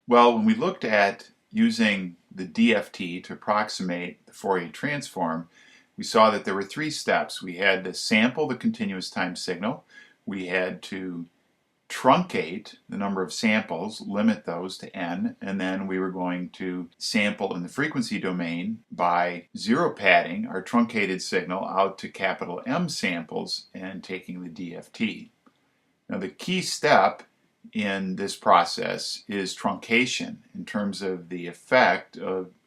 Well, when we looked at using the DFT to approximate the Fourier transform, we saw that there were three steps. We had to sample the continuous time signal, we had to truncate the number of samples, limit those to n, and then we were going to sample in the frequency domain by zero padding our truncated signal out to capital M samples and taking the DFT. Now the key step in this process is truncation in terms of the effect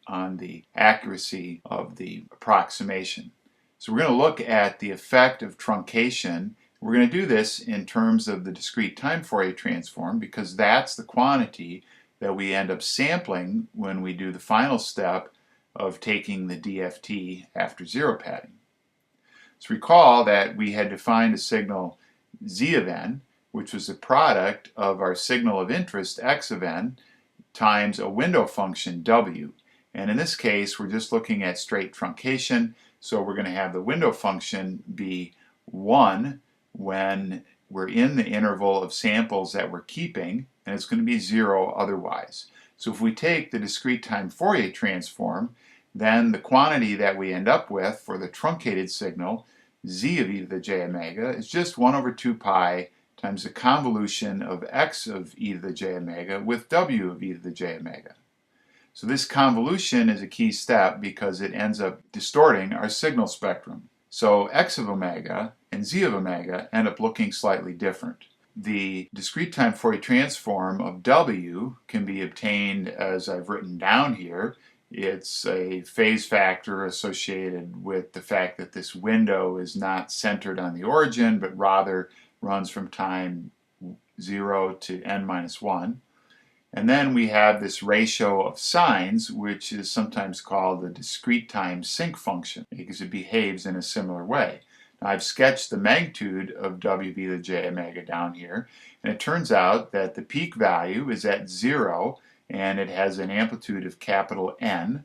on the accuracy of the approximation. So we're going to look at the effect of truncation. We're going to do this in terms of the discrete time Fourier transform because that's the quantity that we end up sampling when we do the final step of taking the DFT after zero padding. So recall that we had defined a signal z of n, which was the product of our signal of interest x of n times a window function w. And in this case, we're just looking at straight truncation, so we're going to have the window function be 1 when we're in the interval of samples that we're keeping, and it's going to be 0 otherwise. So if we take the discrete time Fourier transform, then the quantity that we end up with for the truncated signal, z of e to the j omega, is just 1 over 2 pi times the convolution of x of e to the j omega with w of e to the j omega. So this convolution is a key step because it ends up distorting our signal spectrum. So x of omega and z of omega end up looking slightly different. The discrete time Fourier transform of w can be obtained as I've written down here. It's a phase factor associated with the fact that this window is not centered on the origin, but rather runs from time 0 to n minus 1. And then we have this ratio of sines, which is sometimes called the discrete time sinc function because it behaves in a similar way. Now, I've sketched the magnitude of w v to the j omega down here, and it turns out that the peak value is at 0, and it has an amplitude of capital N,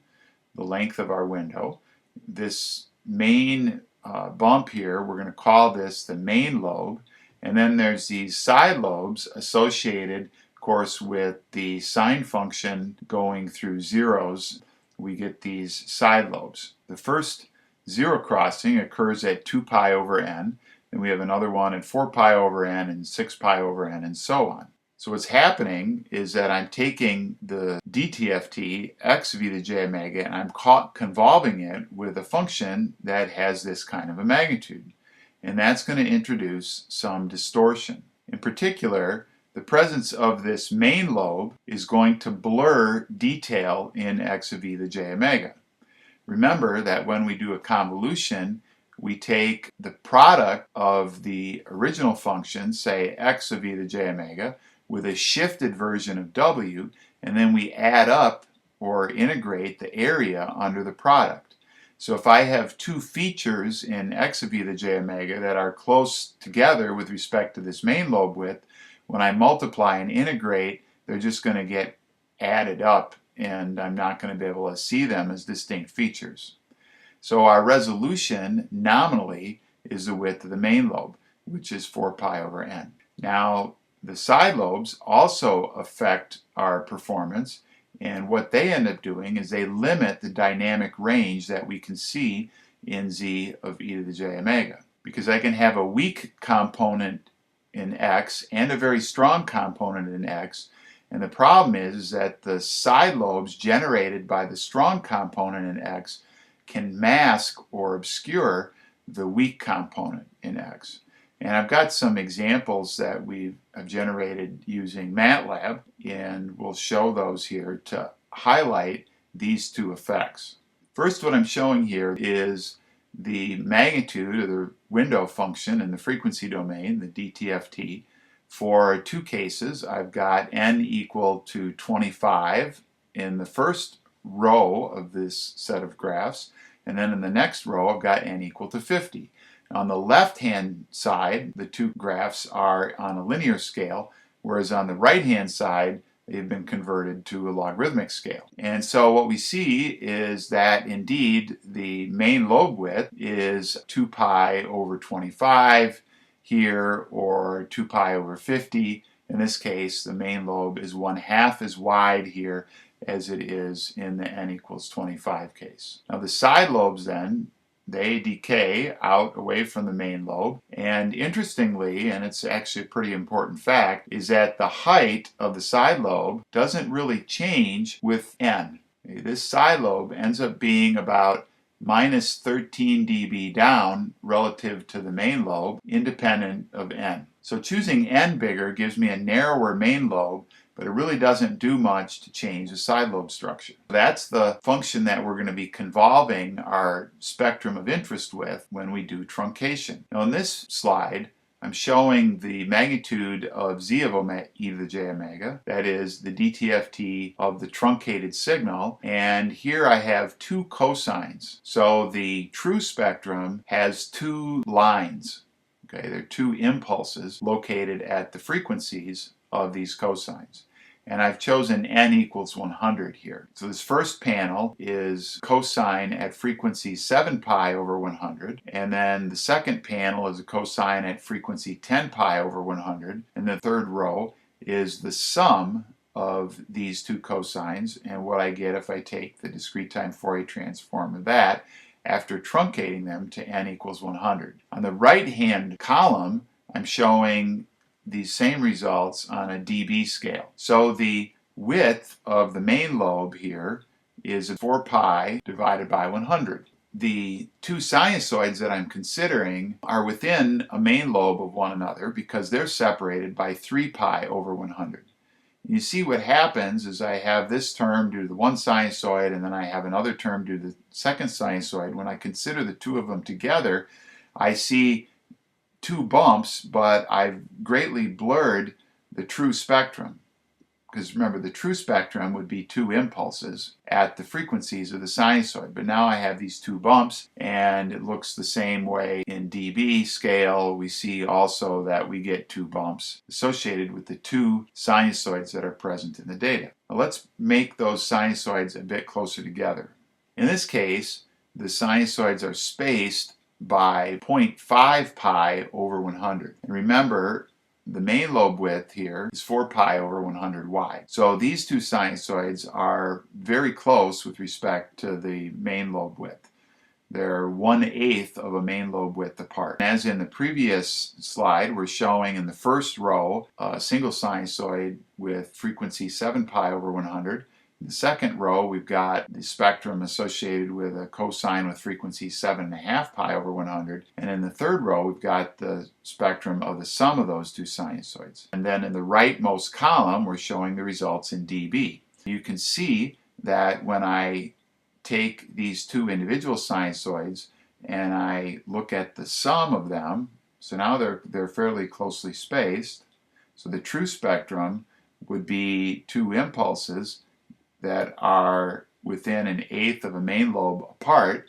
the length of our window. This main bump here, we're going to call this the main lobe, and then there's these side lobes associated, of course, with the sine function going through zeros. We get these side lobes. The first zero crossing occurs at 2 pi over n, and we have another one at 4 pi over n and 6 pi over n and so on. So what's happening is that I'm taking the DTFT x of e to the j omega and I'm convolving it with a function that has this kind of a magnitude. And that's going to introduce some distortion. In particular, the presence of this main lobe is going to blur detail in x of e to the j omega. Remember that when we do a convolution, we take the product of the original function, say x of e to the j omega, with a shifted version of w, and then we add up or integrate the area under the product. So if I have two features in x of e to the j omega that are close together with respect to this main lobe width, when I multiply and integrate, they're just going to get added up, and I'm not going to be able to see them as distinct features. So our resolution nominally is the width of the main lobe, which is 4 pi over n. Now, the side lobes also affect our performance, and what they end up doing is they limit the dynamic range that we can see in z of e to the j omega. Because I can have a weak component in x and a very strong component in x, and the problem is that the side lobes generated by the strong component in x can mask or obscure the weak component in x. And I've got some examples that I've generated using MATLAB, and we'll show those here to highlight these two effects. First, what I'm showing here is the magnitude of the window function in the frequency domain, the DTFT, for two cases. I've got n equal to 25 in the first row of this set of graphs, and then in the next row I've got n equal to 50. On the left-hand side, the two graphs are on a linear scale, whereas on the right-hand side, they've been converted to a logarithmic scale. And so what we see is that indeed the main lobe width is 2 pi over 25 here, or 2 pi over 50 In this case, the main lobe is 1/2 as wide here as it is in the n equals 25 case. Now the side lobes then, they decay out away from the main lobe, and interestingly, and it's actually a pretty important fact, is that the height of the side lobe doesn't really change with n. This side lobe ends up being about minus 13 dB down relative to the main lobe, independent of n. So choosing n bigger gives me a narrower main lobe, but it really doesn't do much to change the side lobe structure. That's the function that we're going to be convolving our spectrum of interest with when we do truncation. Now in this slide, I'm showing the magnitude of z of omega, e to the j omega, that is the DTFT of the truncated signal, and here I have two cosines. So the true spectrum has two lines. Okay, there are two impulses located at the frequencies of these cosines. And I've chosen n equals 100 here. So this first panel is cosine at frequency 7 pi over 100. And then the second panel is a cosine at frequency 10 pi over 100. And the third row is the sum of these two cosines and what I get if I take the discrete time Fourier transform of that after truncating them to n equals 100. On the right-hand column, I'm showing these same results on a dB scale. So the width of the main lobe here is 4 pi divided by 100. The two sinusoids that I'm considering are within a main lobe of one another because they're separated by 3 pi over 100. You see what happens is I have this term due to the one sinusoid, and then I have another term due to the second sinusoid. When I consider the two of them together, I see two bumps, but I've greatly blurred the true spectrum. Because remember, the true spectrum would be two impulses at the frequencies of the sinusoid. But now I have these two bumps, and it looks the same way in dB scale. We see also that we get two bumps associated with the two sinusoids that are present in the data. Now let's make those sinusoids a bit closer together. In this case, the sinusoids are spaced by 0.5 pi over 100. And remember, the main lobe width here is 4 pi over 100 wide. So these two sinusoids are very close with respect to the main lobe width. They're 1/8 of a main lobe width apart. As in the previous slide, we're showing in the first row a single sinusoid with frequency 7 pi over 100. In the second row, we've got the spectrum associated with a cosine with frequency 7.5 pi over 100. And in the third row, we've got the spectrum of the sum of those two sinusoids. And then in the rightmost column, we're showing the results in dB. You can see that when I take these two individual sinusoids and I look at the sum of them, so now they're fairly closely spaced. So the true spectrum would be two impulses that are within 1/8 of a main lobe apart.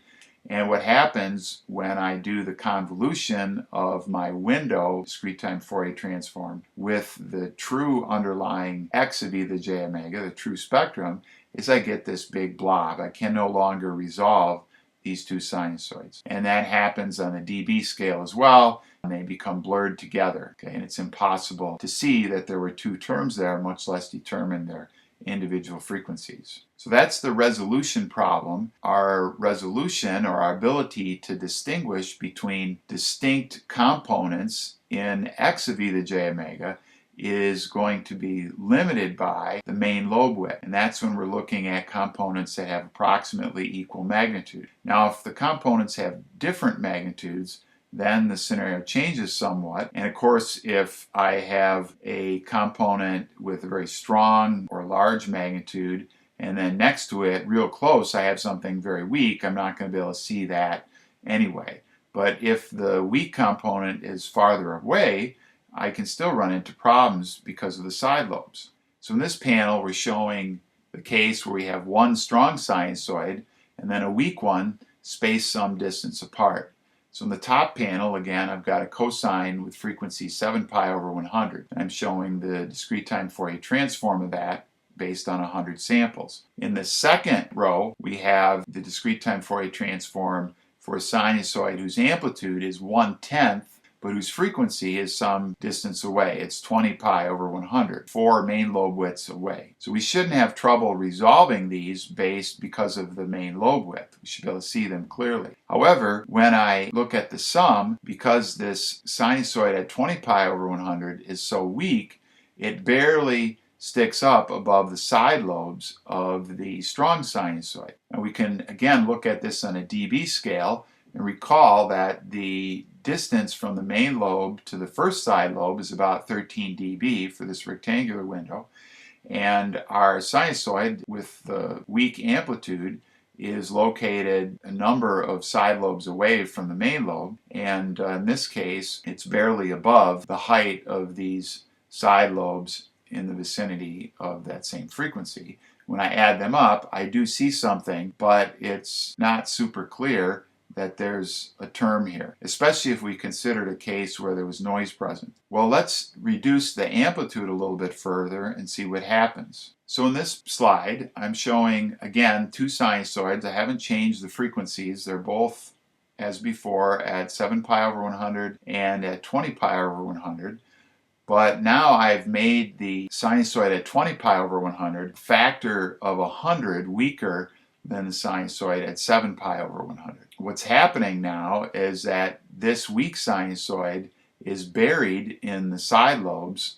And what happens when I do the convolution of my window discrete time Fourier transform with the true underlying x of e to the j omega, the true spectrum, is I get this big blob. I can no longer resolve these two sinusoids. And that happens on the dB scale as well, and they become blurred together. Okay? And it's impossible to see that there were two terms there, much less determine their individual frequencies. So that's the resolution problem. Our resolution, or our ability to distinguish between distinct components in x of e to the j omega, is going to be limited by the main lobe width. And that's when we're looking at components that have approximately equal magnitude. Now, if the components have different magnitudes, then the scenario changes somewhat. And of course, if I have a component with a very strong or large magnitude, and then next to it, real close, I have something very weak, I'm not going to be able to see that anyway. But if the weak component is farther away, I can still run into problems because of the side lobes. So in this panel, we're showing the case where we have one strong sinusoid and then a weak one spaced some distance apart. So in the top panel, again, I've got a cosine with frequency 7 pi over 100. And I'm showing the discrete time Fourier transform of that based on 100 samples. In the second row, we have the discrete time Fourier transform for a sinusoid whose amplitude is 1/10 but whose frequency is some distance away. It's 20 pi over 100, 4 main lobe widths away. So we shouldn't have trouble resolving these because of the main lobe width. We should be able to see them clearly. However, when I look at the sum, because this sinusoid at 20 pi over 100 is so weak, it barely sticks up above the side lobes of the strong sinusoid. And we can again look at this on a dB scale and recall that the distance from the main lobe to the first side lobe is about 13 dB for this rectangular window, and our sinusoid with the weak amplitude is located a number of side lobes away from the main lobe, and in this case it's barely above the height of these side lobes in the vicinity of that same frequency. When I add them up, I do see something, but it's not super clear that there's a term here, especially if we considered a case where there was noise present. Well, let's reduce the amplitude a little bit further and see what happens. So in this slide, I'm showing, again, two sinusoids. I haven't changed the frequencies. They're both, as before, at 7 pi over 100 and at 20 pi over 100. But now I've made the sinusoid at 20 pi over 100 a factor of 100 weaker than the sinusoid at 7 pi over 100. What's happening now is that this weak sinusoid is buried in the side lobes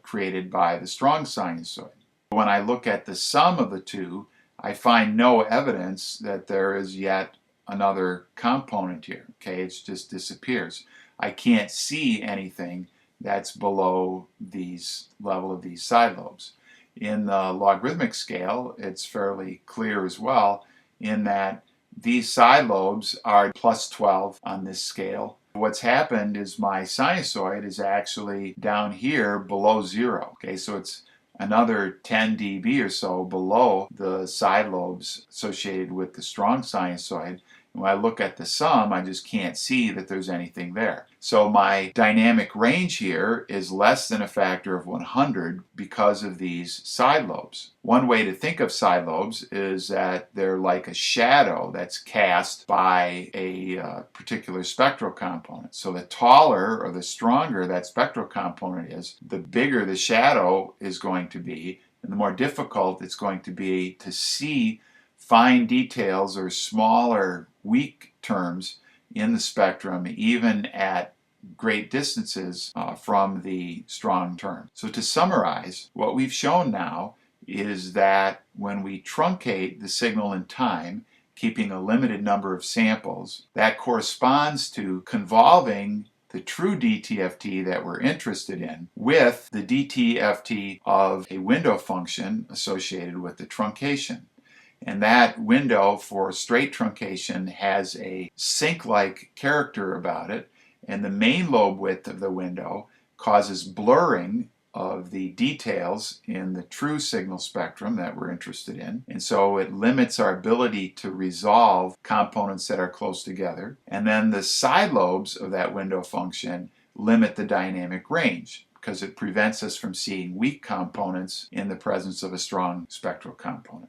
created by the strong sinusoid. When I look at the sum of the two, I find no evidence that there is yet another component here. Okay, it just disappears. I can't see anything that's below these level of these side lobes. In the logarithmic scale, it's fairly clear as well in that these side lobes are plus 12 on this scale. What's happened is my sinusoid is actually down here below 0. Okay, so it's another 10 dB or so below the side lobes associated with the strong sinusoid. When I look at the sum, I just can't see that there's anything there. So my dynamic range here is less than a factor of 100 because of these side lobes. One way to think of side lobes is that they're like a shadow that's cast by a particular spectral component. So the taller or the stronger that spectral component is, the bigger the shadow is going to be, and the more difficult it's going to be to see fine details or smaller weak terms in the spectrum, even at great distances from the strong term. So to summarize, what we've shown now is that when we truncate the signal in time, keeping a limited number of samples, that corresponds to convolving the true DTFT that we're interested in with the DTFT of a window function associated with the truncation. And that window for straight truncation has a sync-like character about it, and the main lobe width of the window causes blurring of the details in the true signal spectrum that we're interested in, and so it limits our ability to resolve components that are close together. And then the side lobes of that window function limit the dynamic range because it prevents us from seeing weak components in the presence of a strong spectral component.